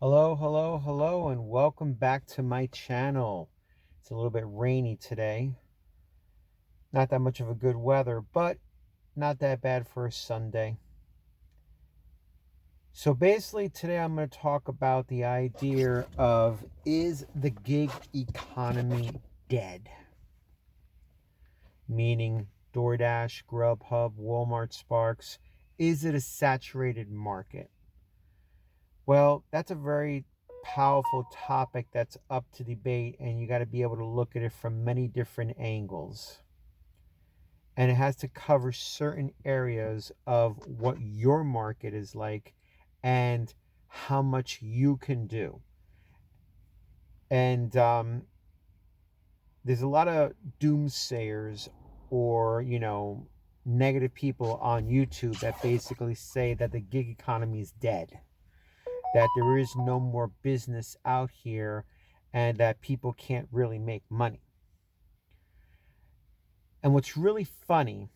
Hello, hello, hello, and welcome back to my channel. It's a little bit rainy today. Not that much of a good weather, but not that bad for a Sunday. So basically today I'm going to talk about the idea of, is the gig economy dead? Meaning DoorDash, Grubhub, Walmart, Sparks. Is it a saturated market? Well, that's a very powerful topic that's up to debate, and you got to be able to look at it from many different angles. And it has to cover certain areas of what your market is like and how much you can do. And there's a lot of doomsayers or, negative people on YouTube that basically say that the gig economy is dead, that there is no more business out here, and that people can't really make money. And what's really funny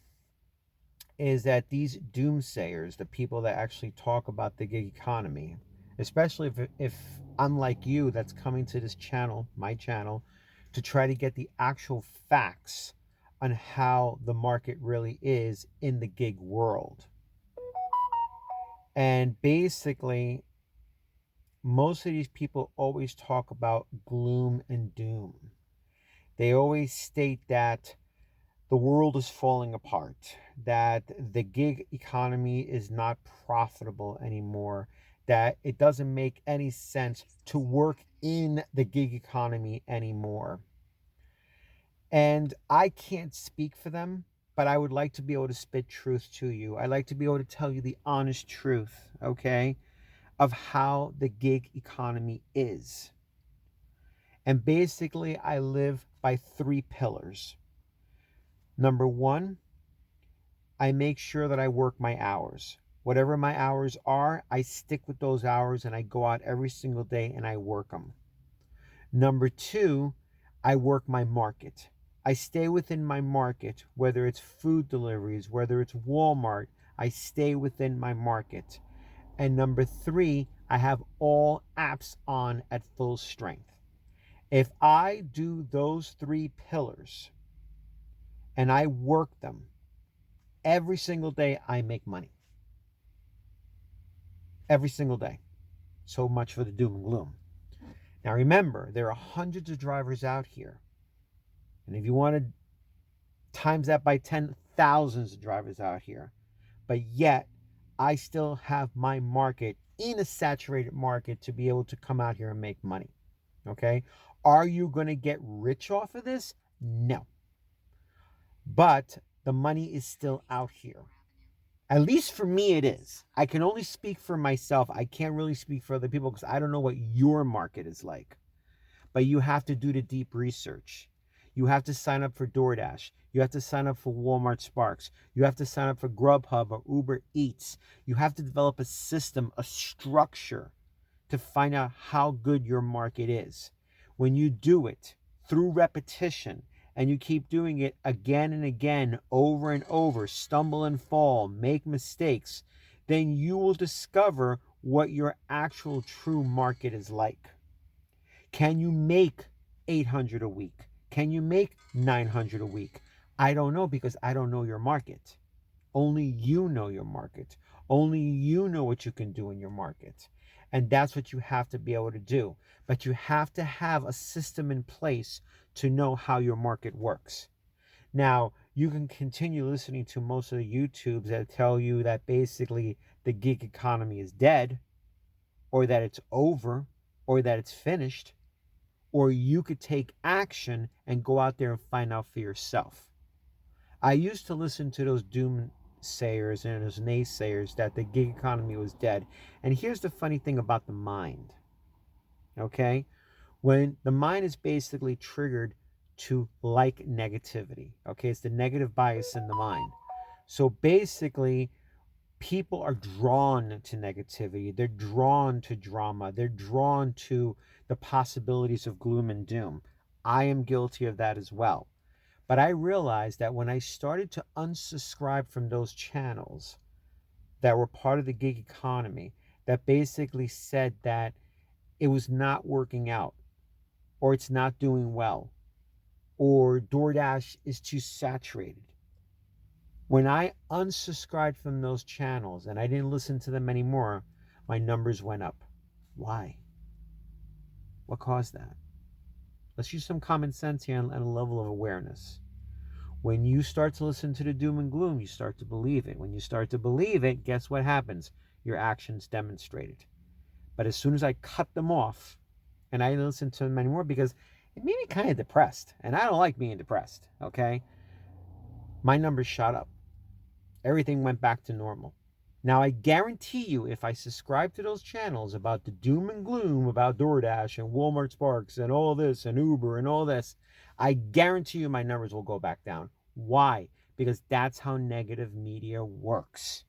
is that these doomsayers, the people that actually talk about the gig economy, especially if I'm like you that's coming to this channel, my channel, to try to get the actual facts on how the market really is in the gig world. And basically, most of these people always talk about gloom and doom. They always state that the world is falling apart, that the gig economy is not profitable anymore, that it doesn't make any sense to work in the gig economy anymore. And I can't speak for them, but I would like to be able to spit truth to you. I like to be able to tell you the honest truth, okay, of how the gig economy is. And basically, I live by three pillars. Number one, I make sure that I work my hours. Whatever my hours are, I stick with those hours and I go out every single day and I work them. Number two, I work my market. I stay within my market, whether it's food deliveries, whether it's Walmart, I stay within my market. And number three, I have all apps on at full strength. If I do those three pillars and I work them every single day, I make money. Every single day. So much for the doom and gloom. Now remember, there are hundreds of drivers out here. And if you want to times that by 10, thousands of drivers out here. But yet, I still have my market in a saturated market to be able to come out here and make money. Okay? Are you going to get rich off of this? No. But the money is still out here. At least for me, it is. I can only speak for myself. I can't really speak for other people because I don't know what your market is like. But you have to do the deep research. You have to sign up for DoorDash. You have to sign up for Walmart Sparks. You have to sign up for Grubhub or Uber Eats. You have to develop a system, a structure to find out how good your market is. When you do it through repetition and you keep doing it again and again, over and over, stumble and fall, make mistakes, then you will discover what your actual true market is like. Can you make 800 a week? Can you make 900 a week? I don't know because I don't know your market. Only you know your market. Only you know what you can do in your market. And that's what you have to be able to do. But you have to have a system in place to know how your market works. Now, you can continue listening to most of the YouTubes that tell you that basically the gig economy is dead, or that it's over, or that it's finished, or you could take action and go out there and find out for yourself. I used to listen to those doomsayers and those naysayers that the gig economy was dead. And here's the funny thing about the mind. Okay? When the mind is basically triggered to like negativity. Okay? It's the negative bias in the mind. So basically, people are drawn to negativity. They're drawn to drama. They're drawn to the possibilities of gloom and doom. I am guilty of that as well. But I realized that when I started to unsubscribe from those channels that were part of the gig economy, that basically said that it was not working out, or it's not doing well, or DoorDash is too saturated. When I unsubscribed from those channels and I didn't listen to them anymore, my numbers went up. Why? What caused that? Let's use some common sense here and a level of awareness. When you start to listen to the doom and gloom, you start to believe it. When you start to believe it, guess what happens? Your actions demonstrate it. But as soon as I cut them off and I didn't listen to them anymore, because it made me kind of depressed, and I don't like being depressed, okay? My numbers shot up. Everything went back to normal. Now, I guarantee you, if I subscribe to those channels about the doom and gloom about DoorDash and Walmart Sparks and all this and Uber and all this, I guarantee you my numbers will go back down. Why? Because that's how negative media works.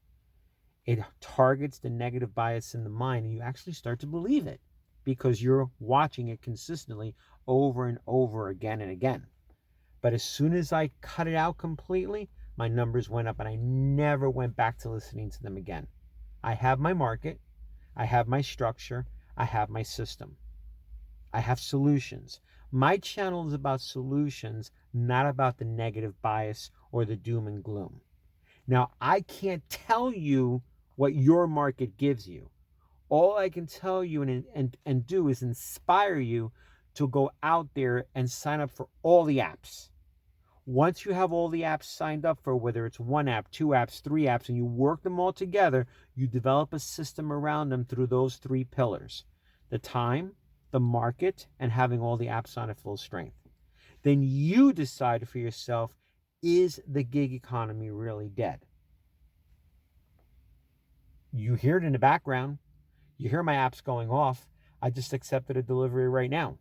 It targets the negative bias in the mind, and you actually start to believe it because you're watching it consistently over and over again and again. But as soon as I cut it out completely, my numbers went up and I never went back to listening to them again. I have my market, I have my structure, I have my system. I have solutions. My channel is about solutions, not about the negative bias or the doom and gloom. Now, I can't tell you what your market gives you. All I can tell you and do is inspire you to go out there and sign up for all the apps. Once you have all the apps signed up for, whether it's one app, two apps, three apps, and you work them all together, you develop a system around them through those three pillars: the time, the market, and having all the apps on at full strength. Then you decide for yourself, is the gig economy really dead? You hear it in the background. You hear my apps going off. I just accepted a delivery right now.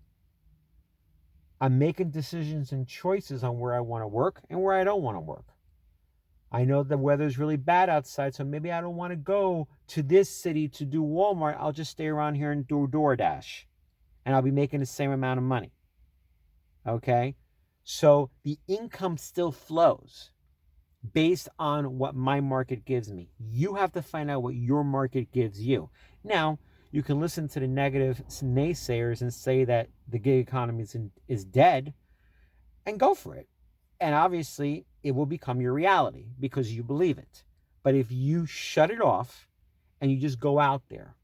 I'm making decisions and choices on where I want to work and where I don't want to work. I know the weather's really bad outside, so maybe I don't want to go to this city to do Walmart. I'll just stay around here and do DoorDash, and I'll be making the same amount of money. Okay? So the income still flows based on what my market gives me. You have to find out what your market gives you. Now, you can listen to the negative naysayers and say that the gig economy is dead, and go for it. And obviously, it will become your reality because you believe it. But if you shut it off and you just go out there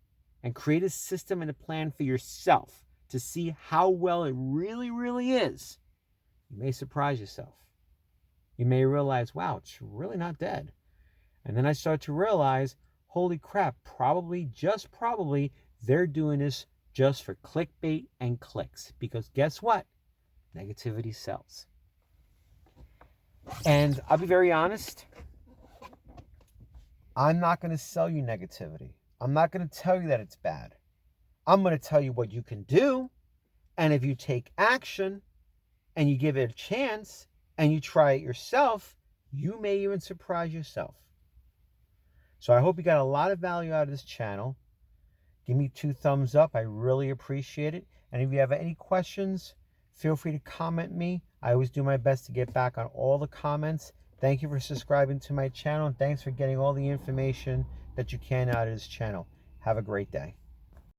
and create a system and a plan for yourself to see how well it really, really is, you may surprise yourself. You may realize, wow, it's really not dead. And then I start to realize, holy crap, probably, just probably, they're doing this just for clickbait and clicks. Because guess what? Negativity sells. And I'll be very honest, I'm not going to sell you negativity. I'm not going to tell you that it's bad. I'm going to tell you what you can do. And if you take action and you give it a chance and you try it yourself, you may even surprise yourself. So I hope you got a lot of value out of this channel. Give me 2 thumbs up. I really appreciate it. And if you have any questions, feel free to comment me. I always do my best to get back on all the comments. Thank you for subscribing to my channel. And thanks for getting all the information that you can out of this channel. Have a great day.